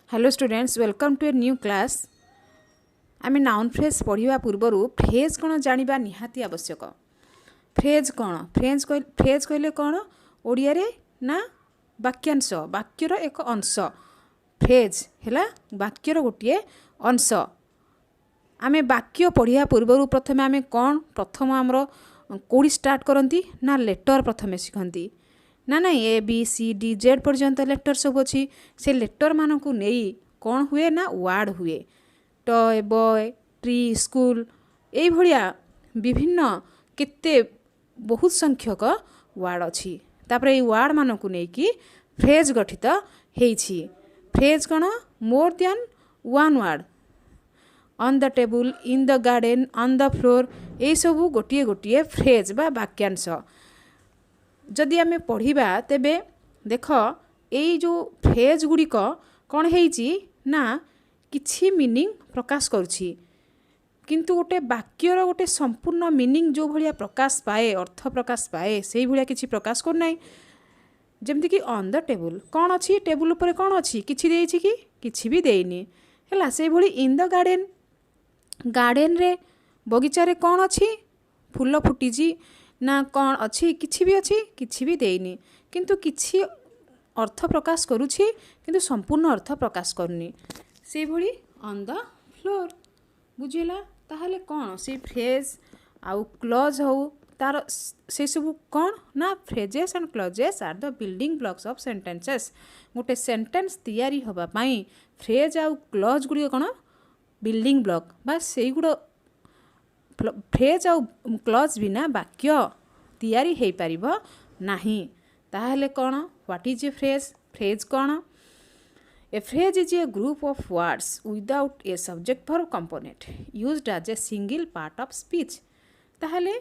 Hello students welcome to a new class. आम noun phrase पढ़ा पूर्वर फ्रेज कौन जाना निहाती आवश्यक। फ्रेज कौन फ्रेज कहले कौन ओडिया रे ना वाक्यांश वाक्यर एक अंश। फ्रेज है वाक्यर गोटे अंश। आम वाक्य पढ़ा पूर्वर प्रथम आम कौन प्रथम आमर कौड़ी स्टार्ट करती ना लेटर प्रथम शिखती ना ना A B C D Z पर्यंत लेटर सब अच्छी से लेटर मानक नहीं कौन हुए ना वार्ड हुए टय बय ट्री स्कूल ये भाया विभिन्न केते बहुत संख्यक वार्ड अच्छी तापर ये वार्ड मानक नहीं कि फ्रेज गठित होइछि। फ्रेज कौन more than one ward on the table in the garden on the floor ये सब गोटे गोटे फ्रेज बा वाक्यांश। जदि आम पढ़ा तेबे देख यही जो फ्रेज गुड़िक कौन होइछि ना किछि मीनिंग प्रकाश करुछि किंतु गोटे वाक्यर गोटे संपूर्ण मीनिंग जो भाया प्रकाश पाए अर्थ प्रकाश पाए से भाया किछि प्रकाश करना। जमती कि ऑन द टेबल कौन अच्छी टेबुल उपर कौन अच्छी किछि देइछि कि किछि भी देइनि हैला। से भली इन द गार्डन गार्डन रे बगीचा रे कौन अच्छी फूल फुटिछि ना कौन अच्छी किछि भी अच्छी किछि भी देइनि किंतु किछि अर्थ प्रकाश करुछि किंतु संपूर्ण अर्थ प्रकाश करूनी। से भली ऑन द फ्लोर बुझिला ताहले कौन से फ्रेज आउ क्लज हो तार से सब कौन ना phrases and clauses are the building blocks of sentences. गोटे सेंटेंस तैयारी होबा पई फ्रेज आउ क्लज गुडी कौन बिल्डिंग ब्लॉक बा से गुड फ्रेज आउ क्लज बिना वाक्य तैयारी हो पारिबो नाही। ताहले कौन what is a phrase phrase कौन a phrase is a group of words without a subject verb component used as a single part of speech. ताहले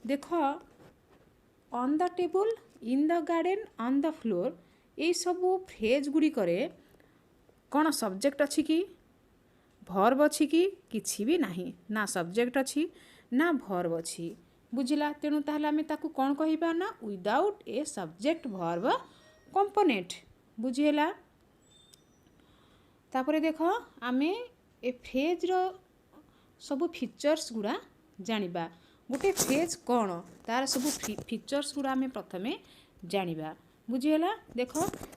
देख on the table in the garden on the floor ये सब phrase Gudi करे कौन subject अच्छी कि verb अच्छी कि किछि भी नाही ना सब्जेक्ट अच्छी ना भर्ब अच्छी बुझिला। तेणु ताहले आमे ताकू कौन कहिबा ना without a subject verb component बुझिला। तापरे देख आमे ए फ्रेज रो सब फीचर्स गुड़ा जानिबा। गोटे फ्रेज कौन तार सब फीचर्स गुड़ा आमे प्रथमे जानिबा बुझिला। देख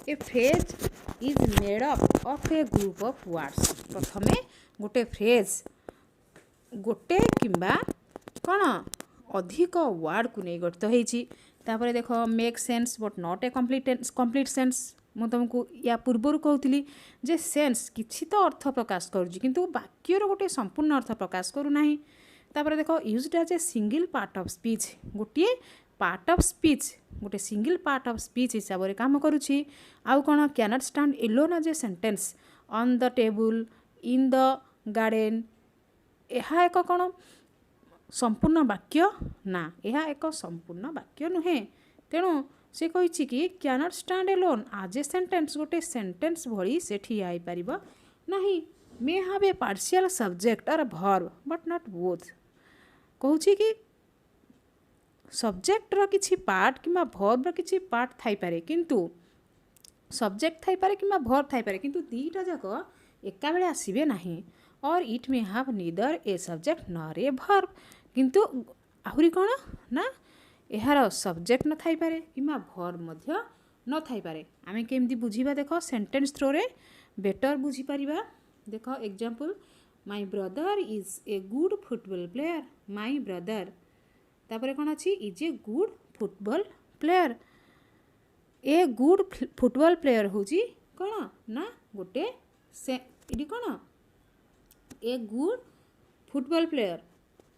ए phrase is made up of A group of words. प्रथमे गोटे फ्रेज गोटे किंबा कौन अधिक वर्ड को नहीं गठित होइछि। तापरे देख make sense but not a complete sense. मु तुमको या पूर्वर कहूली जे सेंस किछि तो अर्थ प्रकाश करुछि किंतु वाक्यर गोटे संपूर्ण अर्थ प्रकाश करू नाही। तापरे देख used as a single part of speech गोटे पार्ट ऑफ स्पीच गोटे सिंगल पार्ट ऑफ स्पीच हिसाब से काम करुछि। आउ कौन cannot stand alone as a sentence on the table in the garden यह एक कौन संपूर्ण वाक्य ना यह एक संपूर्ण वाक्य नुहे। तेणु से कही कि कैनट स्टैंड एलोन आज ए सेंटेंस गोटे सेंटेंस भली से ठिया हो पारिबो नाही। May have a partial subject or verb but not both कहूँ कि सब्जेक्टर किछि पार्ट किंबा भर्बर किछि पार्ट थाई पारे किंतु सब्जेक्ट थाई पारे किंबा भर्ब थाई पारे किंतु दीटा जाक एका बेले आसीबे नाही। और it may have neither a subject nor a verb किंतु आहुरी कौन ना यार सब्जेक्ट न थाई पारे किंबा भर्ब मध्य न थाई पारे। आमे केमती बुझीबा देख सेंटेंस थ्रो रे बेटर बुझी परिबा। देख example my brother is a good football player my brother तापरे कौन अच्छी is a good football player. A good football player होची कौन ना गोटे से इडी कौन a good football player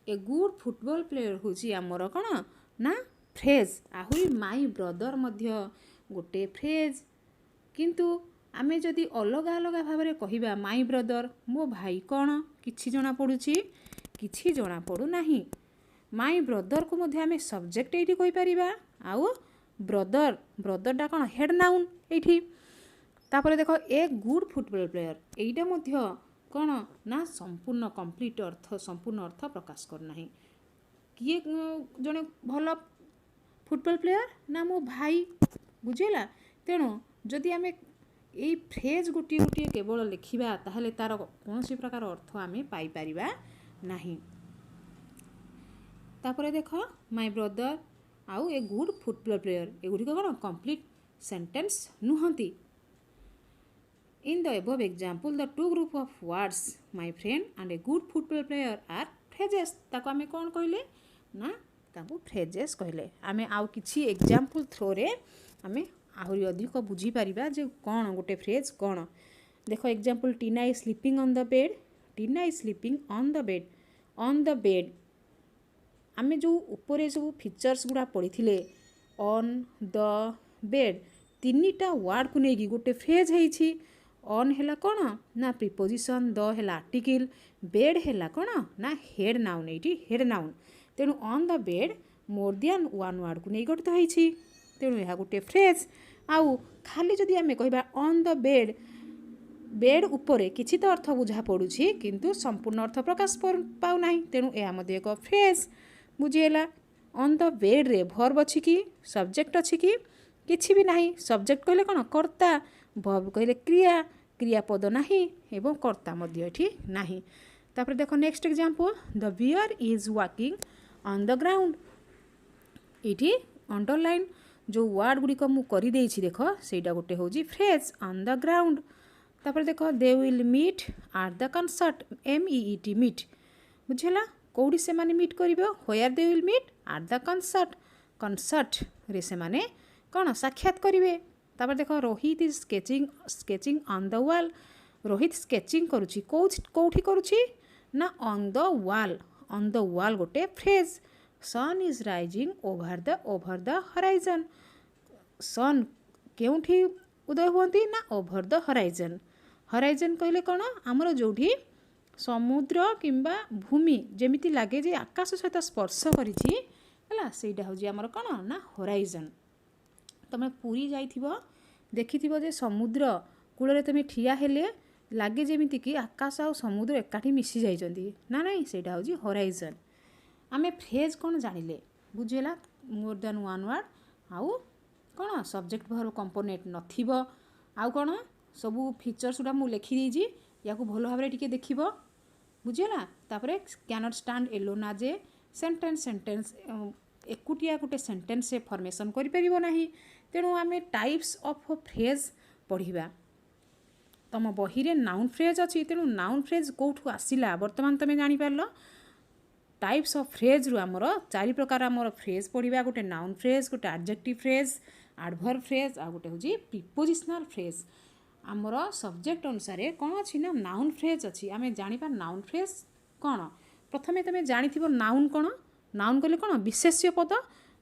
a good football player होची आमर कौन ना फ्रेज। आहुरी माय ब्रदर मध्य गोटे फ्रेज किंतु आमे जदि अलग अलग भाव में कहिबा माय ब्रदर मो भाई कौन किछि जना पड़ुछि किछि जना पड़ू नाही। माय ब्रदर को मध्य आमे सब्जेक्ट एठी कहि परिबा आउ ब्रदर ब्रदरटा कौन हेड नाउन एठी। तापरे देख ए गुड फुटबॉल प्लेयर एइटा मध्य कौन ना संपूर्ण कंप्लीट अर्थ संपूर्ण अर्थ प्रकाश करना। किए जड़े भल फुटबॉल प्लेयर ना मो भाई बुझेगा। तेणु जदि आमे এই ଫ୍ରେଜ୍ ଗୋଟିଏ ଗୋଟିଏ କେବଳ ଲେଖିବା ତାହେଲେ ତା'ର କୌଣସି ପ୍ରକାର ଅର୍ଥ ଆମେ ପାଇପାରିବା ନାହିଁ। ତାପରେ ଦେଖ ମାଇ ବ୍ରଦର ଆଉ ଏ ଗୁଡ୍ ଫୁଟବଲ ପ୍ଲେୟର, ଏଗୁଡ଼ିକ କ'ଣ କମ୍ପ୍ଲିଟ୍ ସେଣ୍ଟେନ୍ସ ନୁହନ୍ତି। In the above example the two group of words my friend and a good football player are phrases. ତାକୁ ଆମେ କ'ଣ କହିଲେ ନା ତାକୁ ଫ୍ରେଜେସ୍ କହିଲେ। ଆମେ ଆଉ କିଛି ଏକ୍ଜାମ୍ପଲ୍ ଥ୍ରୋରେ ଆମେ ଆହୁରି ଅଧିକ ବୁଝିପାରିବା ଯେ କ'ଣ ଗୋଟେ ଫ୍ରେଜ୍ କ'ଣ। ଦେଖ example, Tina is sleeping on the bed. Tina is sleeping on the bed. On the bed ଆମେ ଯେଉଁ ଉପରେ ସବୁ ଫିଚର୍ସ ଗୁଡ଼ା ପଢ଼ିଥିଲେ, ଅନ୍ ଦ ବେଡ୍, ତିନିଟା ୱାର୍ଡ଼କୁ ନେଇକି ଗୋଟେ ଫ୍ରେଜ୍ ହେଇଛି। ଅନ୍ ହେଲା କ'ଣ ନା ପ୍ରିପୋଜିସନ୍, ଦ ହେଲା ଆର୍ଟିକିଲ୍, ବେଡ୍ ହେଲା କ'ଣ ନା ହେଡ୍ ନାଉନ୍, ଏଇଠି ହେଡ୍ ନାଉନ୍। ତେଣୁ on the bed more than one ୱାର୍ଡ଼କୁ ନେଇ ଗଠିତ ହେଇଛି। ତେଣୁ ଏହା ଗୋଟେ ଫ୍ରେଜ୍। ଆଉ ଖାଲି ଯଦି ଆମେ କହିବା ଅନ୍ ଦ ବେଡ୍, ବେଡ୍ ଉପରେ କିଛି ତ ଅର୍ଥ ବୁଝା ପଡ଼ୁଛି କିନ୍ତୁ ସମ୍ପୂର୍ଣ୍ଣ ଅର୍ଥ ପ୍ରକାଶ ପାଉନାହିଁ। ତେଣୁ ଏହା ମଧ୍ୟ ଏକ ଫ୍ରେଜ୍। ବୁଝିହେଲା। ଅନ୍ ଦ ବେଡ୍ରେ ଭର୍ବ ଅଛି କି ସବଜେକ୍ଟ ଅଛି କି କିଛି ବି ନାହିଁ। ସବଜେକ୍ଟ କହିଲେ କ'ଣ କର୍ତ୍ତା, ଭର୍ବ କହିଲେ କ୍ରିୟା, କ୍ରିୟାପଦ ନାହିଁ ଏବଂ କର୍ତ୍ତା ମଧ୍ୟ ଏଠି ନାହିଁ। ତାପରେ ଦେଖ next example, the bear is walking on the ground. ଏଇଠି ଅଣ୍ଡରଲାଇନ୍ ଯେଉଁ ୱାର୍ଡ଼ ଗୁଡ଼ିକ ମୁଁ କରିଦେଇଛି ଦେଖ, ସେଇଟା ଗୋଟେ ହେଉଛି ଫ୍ରେଜ୍, ଅନ୍ ଦ ଗ୍ରାଉଣ୍ଡ। ତାପରେ ଦେଖ they will meet at the concert, MEET meet. ବୁଝିହେଲା। କେଉଁଠି ସେମାନେ ମିଟ୍ କରିବେ, where they will meet at the concert. କନସର୍ଟରେ ସେମାନେ କ'ଣ ସାକ୍ଷାତ କରିବେ। ତାପରେ ଦେଖ Rohit is sketching on the wall. Rohit sketching କରୁଛି କେଉଁଠି କରୁଛି ନା on the wall. On the wall ଗୋଟେ phrase. Sun is rising over the horizon. Sun କେଉଁଠି ଉଦୟ ହୁଅନ୍ତି ନା ଓଭର ଦ ହରାଇଜନ୍। ହରାଇଜନ୍ କହିଲେ କ'ଣ ଆମର ଯେଉଁଠି ସମୁଦ୍ର କିମ୍ବା ଭୂମି ଯେମିତି ଲାଗେ ଯେ ଆକାଶ ସହିତ ସ୍ପର୍ଶ କରିଛି, ହେଲା, ସେଇଟା ହେଉଛି ଆମର କ'ଣ ନା ହରାଇଜନ୍। ତୁମେ ପୁରୀ ଯାଇଥିବ, ଦେଖିଥିବ ଯେ ସମୁଦ୍ର କୂଳରେ ତୁମେ ଠିଆ ହେଲେ ଲାଗେ ଯେମିତିକି ଆକାଶ ଆଉ ସମୁଦ୍ର ଏକାଠି ମିଶି ଯାଇଛନ୍ତି ନା ନାହିଁ, ସେଇଟା ହେଉଛି ହରାଇଜନ୍। ଆମେ ଫ୍ରେଜ୍ କ'ଣ ଜାଣିଲେ, ବୁଝିହେଲା। ମୋର୍ ଦ୍ୟାନ୍ ୱାନ୍ ୱାର୍ଡ଼, ଆଉ କ'ଣ ସବଜେକ୍ଟ ଭର୍ବ କମ୍ପୋନେଣ୍ଟ ନଥିବ, ଆଉ କ'ଣ ସବୁ ଫିଚର୍ସ ଗୁଡ଼ା ମୁଁ ଲେଖିଦେଇଛି, ୟାକୁ ଭଲ ଭାବରେ ଟିକେ ଦେଖିବ। ବୁଝିହେଲା। ତାପରେ can't stand Elon as A sentence ଏକୁଟିଆ ଗୋଟେ ସେଣ୍ଟେନ୍ସ ଫର୍ମେସନ୍ କରିପାରିବ ନାହିଁ। ତେଣୁ ଆମେ ଟାଇପ୍ସ ଅଫ୍ ଫ୍ରେଜ୍ ପଢ଼ିବା। ତୁମ ବହିରେ ନାଉନ୍ ଫ୍ରେଜ୍ ଅଛି, ତେଣୁ ନାଉନ୍ ଫ୍ରେଜ୍ କେଉଁଠୁ ଆସିଲା ବର୍ତ୍ତମାନ ତୁମେ ଜାଣିପାରିଲ। ଟାଇପ୍ସ ଅଫ୍ ଫ୍ରେଜ୍ରୁ ଆମର 4 ପ୍ରକାର ଆମର ଫ୍ରେଜ୍ ପଢ଼ିବା। ଗୋଟେ ନାଉନ୍ ଫ୍ରେଜ୍, ଗୋଟେ ଆଡଜେକ୍ଟିଭ୍ ଫ୍ରେଜ୍, ଆଡ଼ଭର୍ବ ଫ୍ରେଜ୍, ଆଉ ଗୋଟେ ହେଉଛି ପ୍ରିପୋଜିସନାଲ୍ ଫ୍ରେଜ୍। ଆମର ସବଜେକ୍ଟ ଅନୁସାରେ କ'ଣ ଅଛି ନା ନାଉନ୍ ଫ୍ରେଜ୍ ଅଛି। ଆମେ ଜାଣିବା ନାଉନ୍ ଫ୍ରେଜ୍ କ'ଣ। ପ୍ରଥମେ ତୁମେ ଜାଣିଥିବ ନାଉନ୍ କ'ଣ। ନାଉନ୍ କହିଲେ କ'ଣ ବିଶେଷ୍ୟ ପଦ,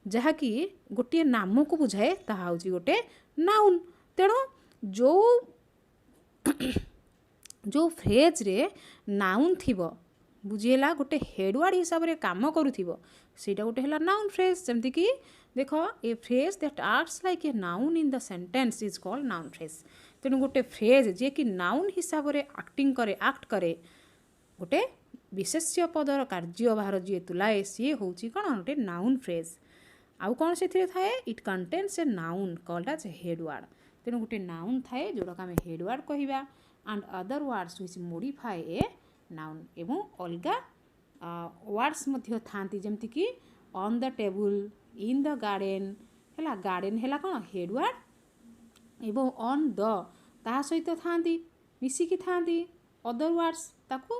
ଯାହାକି ଗୋଟିଏ ନାମକୁ ବୁଝାଏ, ତାହା ହେଉଛି ଗୋଟେ ନାଉନ୍। ତେଣୁ ଯେଉଁ ଫ୍ରେଜ୍ରେ ନାଉନ୍ ଥିବ, ବୁଝିହେଲା, ଗୋଟେ ହେଡ଼ୱାର୍ଡ଼ ହିସାବରେ କାମ କରୁଥିବ, ସେଇଟା ଗୋଟେ ହେଲା ନାଉନ୍ ଫ୍ରେଜ୍। ଯେମିତିକି ଦେଖ a phrase that acts like a noun in the sentence is called noun phrase. ତେଣୁ ଗୋଟେ ଫ୍ରେଜ୍ ଯିଏକି ନାଉନ୍ ହିସାବରେ ଆକ୍ଟ କରେ, ଗୋଟେ ବିଶେଷ୍ୟ ପଦର କାର୍ଯ୍ୟଭାର ଯିଏ ତୁଲାଏ, ସିଏ ହେଉଛି କ'ଣ ଗୋଟେ ନାଉନ୍ ଫ୍ରେଜ୍। ଆଉ କ'ଣ ସେଥିରେ ଥାଏ, ଇଟ୍ କଣ୍ଟେନ୍ସ ଏ ନାଉନ୍ କଲ୍ଡ ଆଜ୍ ହେଡ଼ୱାର୍ଡ଼। ତେଣୁ ଗୋଟେ ନାଉନ୍ ଥାଏ ଯେଉଁଟାକୁ ଆମେ ହେଡ଼ୱାର୍ଡ଼ କହିବା, and other words which modify a noun. ଏବଂ ଅଲଗା ୱାର୍ଡ଼ସ୍ ମଧ୍ୟ ଥାନ୍ତି, ଯେମିତିକି on the table, in the garden, ହେଲା, ଗାର୍ଡ଼େନ୍ ହେଲା କ'ଣ ହେଡ଼ୱାର୍ଡ଼, ଏବଂ ଅନ୍ ଦ ତାହା ସହିତ ଥାନ୍ତି, ମିଶିକି ଥାନ୍ତି ଅଦର ୱାର୍ଡ଼ସ୍, ତାକୁ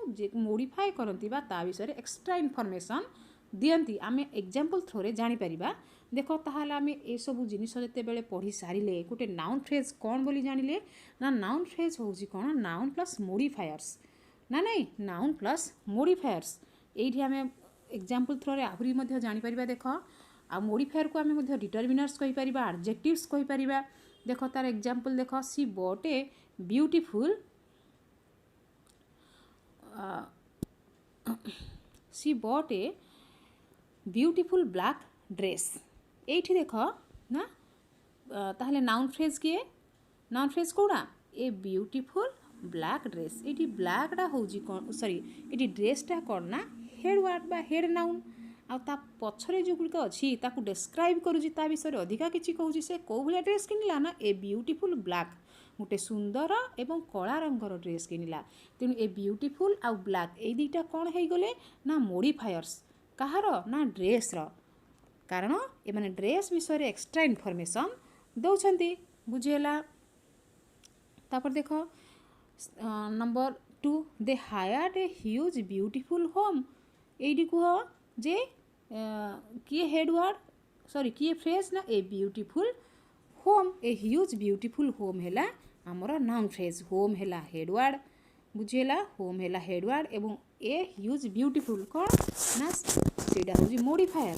ମୋଡ଼ିଫାଏ କରନ୍ତି ବା ତା ବିଷୟରେ ଏକ୍ସଟ୍ରା ଇନଫର୍ମେସନ୍ ଦିଅନ୍ତି। ଆମେ ଏକ୍ଜାମ୍ପଲ୍ ଥ୍ରୋରେ ଜାଣିପାରିବା। ଦେଖ ତାହେଲେ ଆମେ ଏସବୁ ଜିନିଷ ଯେତେବେଳେ ପଢ଼ି ସାରିଲେ, ଗୋଟେ ନାଉନ୍ ଫ୍ରେଜ୍ କ'ଣ ବୋଲି ଜାଣିଲେ ନା ନାଉନ୍ ଫ୍ରେଜ୍ ହେଉଛି କ'ଣ ନାଉନ୍ ପ୍ଲସ୍ ମୋଡ଼ିଫାୟର୍ସ, ନା ନାଇଁ, ନାଉନ୍ ପ୍ଲସ୍ ମୋଡ଼ିଫାୟର୍ସ। ଏଇଠି ଆମେ ଏକ୍ଜାମ୍ପଲ୍ ଥ୍ରୋରେ ଆହୁରି ମଧ୍ୟ ଜାଣିପାରିବା। ଦେଖ ଆଉ ମୋଡ଼ିଫାୟର୍କୁ ଆମେ ମଧ୍ୟ ଡିଟରମିନର୍ସ କହିପାରିବା, ଆଡ଼ଜେକ୍ଟିଭ୍ସ କହିପାରିବା। ଦେଖ ତାର ଏକ୍ଜାମ୍ପଲ୍ ଦେଖ, she bought a beautiful black dress. এইটি দেখ না, তাহলে নাউন ফ্রেজ কিয়ে, নাউন ফ্রেজ কোটা এ বিউটিফুল ব্ল্যাক ড্রেস। এইটি ব্ল্যাকটা হচ্ছে সরি, এটি ড্রেসটা କ'ଣ ନା ହେଡ଼୍ ୱାର୍ଡ଼ ବା ହେଡ଼୍ ନାଉନ୍। ଆଉ ତା ପଛରେ ଯେଉଁଗୁଡ଼ିକ ଅଛି ତାକୁ ଡେସ୍କ୍ରାଇବ୍ କରୁଛି, ତା ବିଷୟରେ ଅଧିକା କିଛି କହୁଛି। ସେ କେଉଁ ଭଳିଆ ଡ୍ରେସ୍ କିଣିଲା ନା ଏ ବିୟୁଟିଫୁଲ୍ ବ୍ଲାକ୍ गोटे सुंदर एवं कला रंगर ड्रेस किनिला तेणु ए ब्यूटीफुल आउ ब्लैक ए दुईटा कौन हो गले ना मोडिफायर्स कहार ना ड्रेस्र कारण एमाने ड्रेस विषय एक्सट्रा इनफॉरमेशन दौरान बुझीगला। तापर देख number 2 they hired a huge beautiful home एडी कह जे किए हेडवर्ड सॉरी किए फ्रेज ना a beautiful home a huge beautiful home है आमर नाउन फ्रेज होम है हेडवर्ड बुझीगला होम है हेडवर्ड एवं ए ह्यूज ब्यूटीफुल कौन ना सेटा हूँ मोडिफायर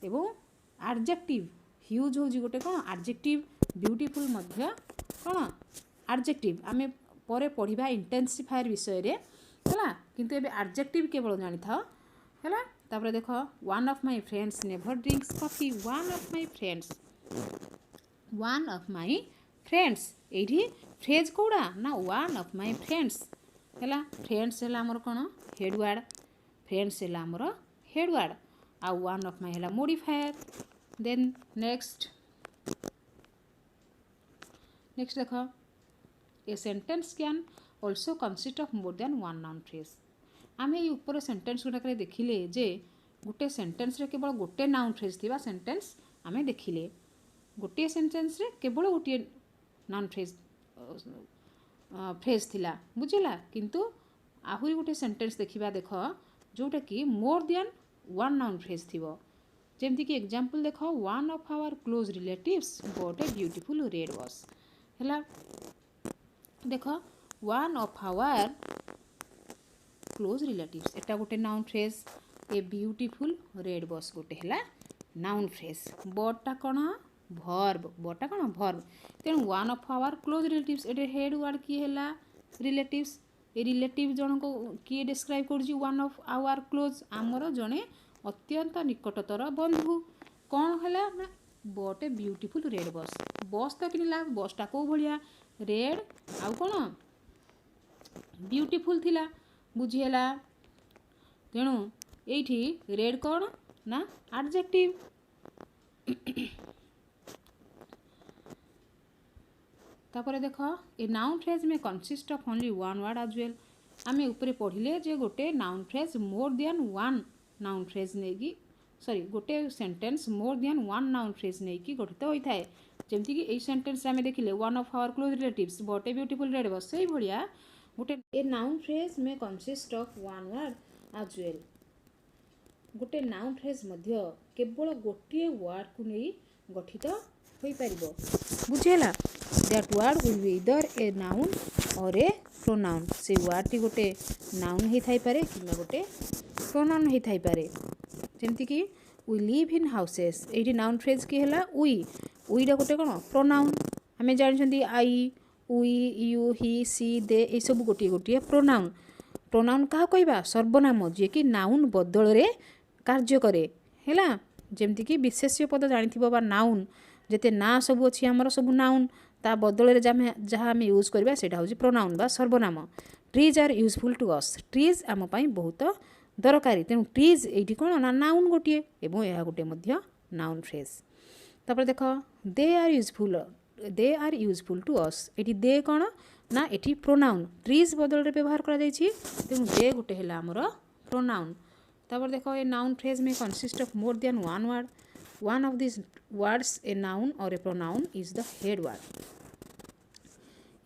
एवं एडजेक्टिव ह्यूज हूँ गोटे कौन एडजेक्टिव ब्यूटीफुल मध्य कौन एडजेक्टिव आमे परे पढ़िबा इंटेंसिफायर विषय रे हला किंतु एबे एडजेक्टिव केवल जानि था हला। तापर देख one of my friends never drinks coffee one of my friends एठी फ्रेज कोडा ना वन ऑफ माय फ्रेंड्स हला फ्रेंड्स हला हमर कोन हेडवर्ड फ्रेंड्स हला हमर हेडवर्ड आ वन ऑफ माय हला मॉडिफायर। देन नेक्स्ट देख a sentence can also consist of more than one noun phrase आमे ये ऊपर सेंटेंस गुड़ाक देखिले जे गोटे सेंटेंस रे केवल गोटे नाउन फ्रेज थिबा सेंटेंस आमे देखिले गोटे सेंटेंस रे केवल गोटे नाउन फ्रेज फ्रेज थिला बुझिला किंतु आहुरी गोटे सेंटेंस देखिबा देख जोटा कि more than one noun phrase थिबो जेमति कि एग्जांपल देख one of our close relatives bought a beautiful red watch हला देख one of our close relatives एटा गोटे noun phrase a beautiful red bus गोटे है नाउन फ्रेज बटा कौन भर्ब बटा कौन भर्ब तेणु one of our close relatives एटे हेड वर्ड किए है रिलेटिव्स ए रिलेटिव जन को किए डिस्क्राइब कर वन ऑफ आवर क्लोज आमर जड़े अत्यंत निकटतर बंधु कौन है ना बट ए ब्यूटीफुल रेड बस तो किनला बसटा कौ भाया रेड आउ कौन ब्यूटीफुल थिला बुझीगला तेणु एठी रेड कौन ना एडजेक्टिव तापर देख a noun phrase may consist of only one word as well आमे ऊपर पढ़िले जे गोटे noun phrase more than one noun phrase नेकी सॉरी गोटे sentence more than one noun phrase नेकी गठित होता है जमती कि ए सेंटेंस आमे देखिले one of our close relatives but a beautiful red bus से भलिया गोटे a noun phrase may consist of one word as well गोटे नाउन फ्रेज मध्य केवल गोटे वर्ड को नहीं गठित हो पारिबो बुझेला that word will be either a noun or a pronoun से वर्ड टी गोटे नाउन ही थाई पारे किंबा गोटे प्रोनाउन ही थाई पारे जेमति कि वी लिव इन हाउसेस एठी नाउन फ्रेज की हला वी रा गोटे कोन प्रोनाउन हमें जानि आई वी यू ही सी दे ए सब गोटे गोटे प्रोनाउन प्रोनाउन क्या कहबा सर्वनाम जे कि नाउन बदल रे कार्य करे हैला जेमति कि विशेष्य पद जानिथिबो बा नाउन जेते ना सब अछि हमर सब नाउन ता बदल रे जहाँ आम यूज करबा सेटा होछि प्रोनाउन बा सर्वनाम trees are useful to us trees आम पई बहुत दरकारी तेणु ट्रीज एठी कोन ना नाउन गोटे एवं यह गोटे मध्य नाउन फ्रेज तापर देख they are useful to us एठी दे कोन ना एठी प्रोनाउन ट्रीज बदल रे व्यवहार करा जायछि तेणु दे गोटे हैला हमर प्रोनाउन तापर देख a noun phrase may consist of more than one word one of this words a noun or a pronoun is the head word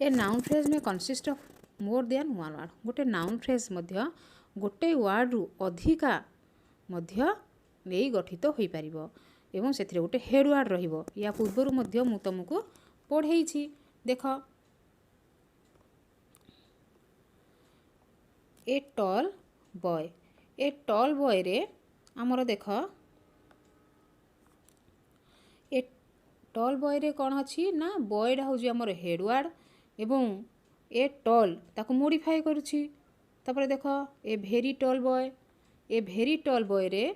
a noun phrase may consist of more than one word गोटे noun phrase मध्य गोटे word रु अधिका मध्य नहीं गठित हो पारिबो एवं सेथिरे गोटे हेड वर्ड रहिबो या पूर्वरु मध्य मु तुमको पढ़ेइछि देख ए टॉल बॉय रे आमर देख ए टॉल बॉय रे कौन अच्छी ना बॉयटा हूँ आमर हेड वर्ड एवं ए टॉल ताको मॉडिफाई करुछि तापर देख ए भेरी टॉल बॉय रे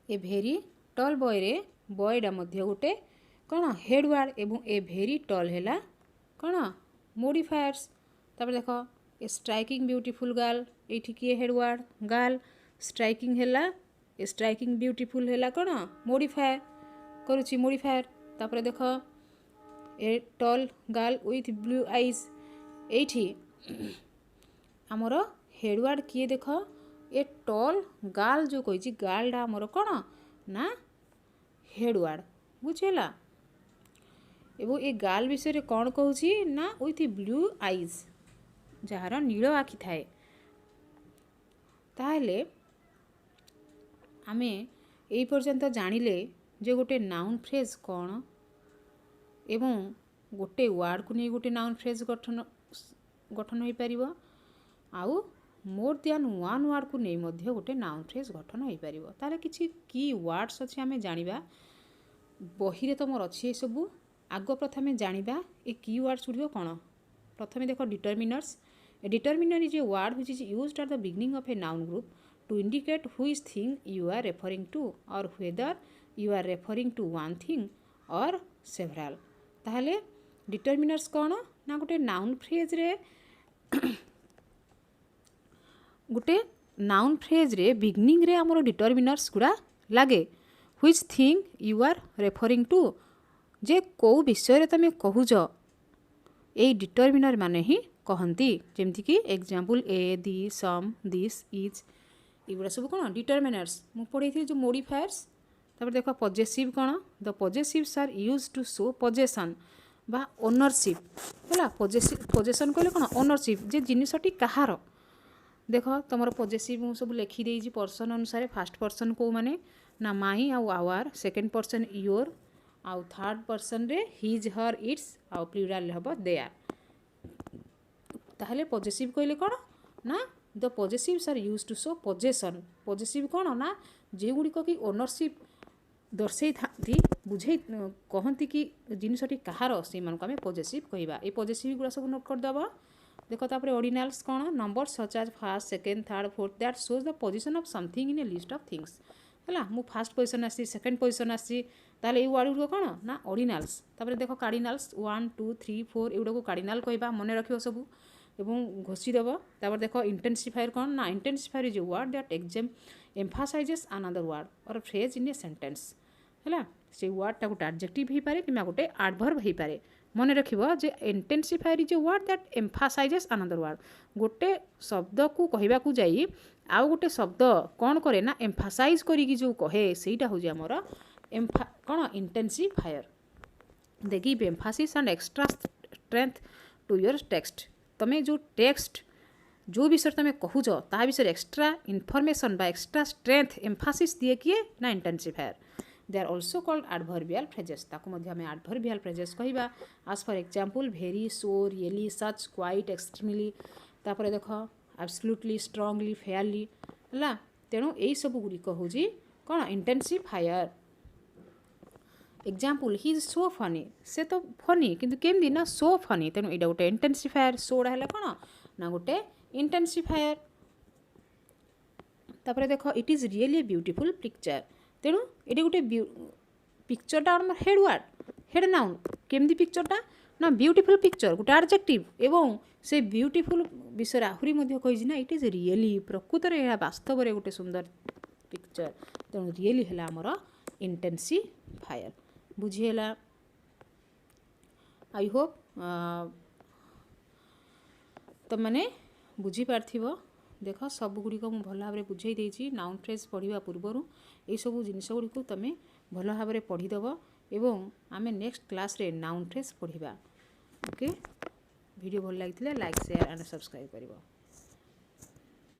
ए भेरी टॉल बॉय रे बॉयटा मध्य गोटे कौन हेड वर्ड एवं ए भेरी टॉल हैला कौन मॉडिफायर्स तापर देख ए स्ट्राइकिंग ब्यूटीफुल गर्ल एठी किए हेड वर्ड गर्ल स्ट्राइकिंग हैला ए स्ट्राइकिंग ब्यूटीफुल हैला कौन मॉडिफायर करुछि मॉडिफायर तापर देख ए टल गर्ल विथ ब्लू आईज एठी आमर हेडवर्ड किए देख ए टल गर्ल जो कही गर्लटा आमर कौन ना हेडवर्ड बुझेगा एवं ए गर्ल विषय कौन कहूँ ना विथ ब्लू आईज जार नील आखि थाए ताहले आमे एई पर्यंत जानिले जे गोटे नाउन फ्रेज कौन एवं गोटे वर्ड को नहीं गोटे नाउन फ्रेज गठन हो पारिबो आउ मोर देन वन वर्ड को नहीं मध्य गोटे नाउन फ्रेज गठन हो पारिबो तारे किछि की वर्ड्स अछि आमे जानिबा बही रे तमर अछि सबु आग प्रथमे जानिबा ए की वर्ड्स गुडियो कोन प्रथमे देखो determiners A determiner is a word which is used at the beginning of a noun group to indicate which thing you are referring to or whether you are referring to one thing or several ताहले determiners कौन ना गोटे noun phrase रे गोटे noun phrase रे beginning रे हमरो determiners गुड़ा लागे which thing you are referring to जे को विषय रे तमे कहूज ए डिटरमिनर माने ही कहंती जेमति कि example a the some this is एगुड़ा सब कौन डिटरमिनर्स मु पढ़ी जो मोडिफायर्स तापर देखो पजेसिव कौन the possessives are use to show possession बा ओनरशिप है पजेसन कहले कौन ओनरशिप जे जिनसटी कहार देख तुम पजेसिव मु सब लिखिदे पर्सन अनुसार फास्ट पर्सन को माने ना माई आउ आवर सेकेंड पर्सन योर आउ थर्ड पर्सन रे हिज हर इट्स आउ प्लूराल हम देयर ताहले पजेसिव कहले कौन ना the possessives are use to show possession possessive कौन ना जे गुड़िक कि ओनरशिप दर्शे था बुझे कहती कि जिनसटी कहार से आम पजेसिव कहवा ये पजेसिव गुड़ा सब नोट करदेव देख तापर ऑर्डिनल्स कौन number such as first second third fourth that shows the position of something in a list of things है मु फास्ट पोजिशन आसी सेकेंड पोजिशन आसी ताले ये वर्ड गुड़ कौन ना ऑर्डिनल्स तापर देख कार्डिनल्स 1 2 3 4 एगुड़ा को कार्डिनल कहवा मन रखियो सब एवं घोषीदेव तापर देख इंटेंसिफायर कौन ना intensifier is a word that exam emphasises another word or phrase in a sentence है से वर्डटा गोटे एडजेक्टिव हो पारे कि गोटे एडवर्ब हो पारे मन रखिबो जे intensifier is a word that emphasises another word गोटे शब्द को कहबा को जाई आउ गोटे शब्द कौन करे ना एम्फासाइज करी जो कहे सेटा हो हमर कौन intensifier they give emphasis and extra strength to your text तमे जो टेक्स्ट जो विषय तुम कहूज ता विषय एक्स्ट्रा इनफॉरमेशन बा एक्स्ट्रा स्ट्रेंथ एम्फासिस दिए किए ना intensifier they are also called adverbial phrases ताको मध्य हमें एडवर्बियल फ्रेजेस कहवा आज for example very so really such quite extremely तापर देख एब्सोल्युटली स्ट्रांगली फेयरली है तेणु यही सब गुड़िक हूँ कौन intensifier example he is so funny से तो फनी किंतु केमती ना सो फनी तेणु यहाँ गोटे इंटेंसिफायर सोड़ा है कौन ना गोटे इंटेंसिफायर तापर देख it is really beautiful picture तेणु ये गोटे पिक्चरटा आम हेड नाउन केमती पिक्चरटा ना ब्यूटीफुल पिक्चर गोटे एडजेक्टिव एवं से ब्यूटीफुल विषय आहरी कही ना इट इज रियली प्रकृत में वास्तव में गोटे सुंदर पिक्चर तेणु रियली है आमर इंटेंसिफायर बुझीगला आई होप तुम मैंने बुझीपार देख सब गुड़िक मुझे भल भाव में बुझे देती नाउन फ्रेज पढ़ा पूर्वर ये सब जिनस गुड़ी तुम भल भाव में पढ़ीदेव एवं आमे नेक्स्ट क्लास रे नाउन फ्रेज पढ़ा ओके वीडियो भल लगी लाइक शेयर एंड सब्सक्राइब करिवो।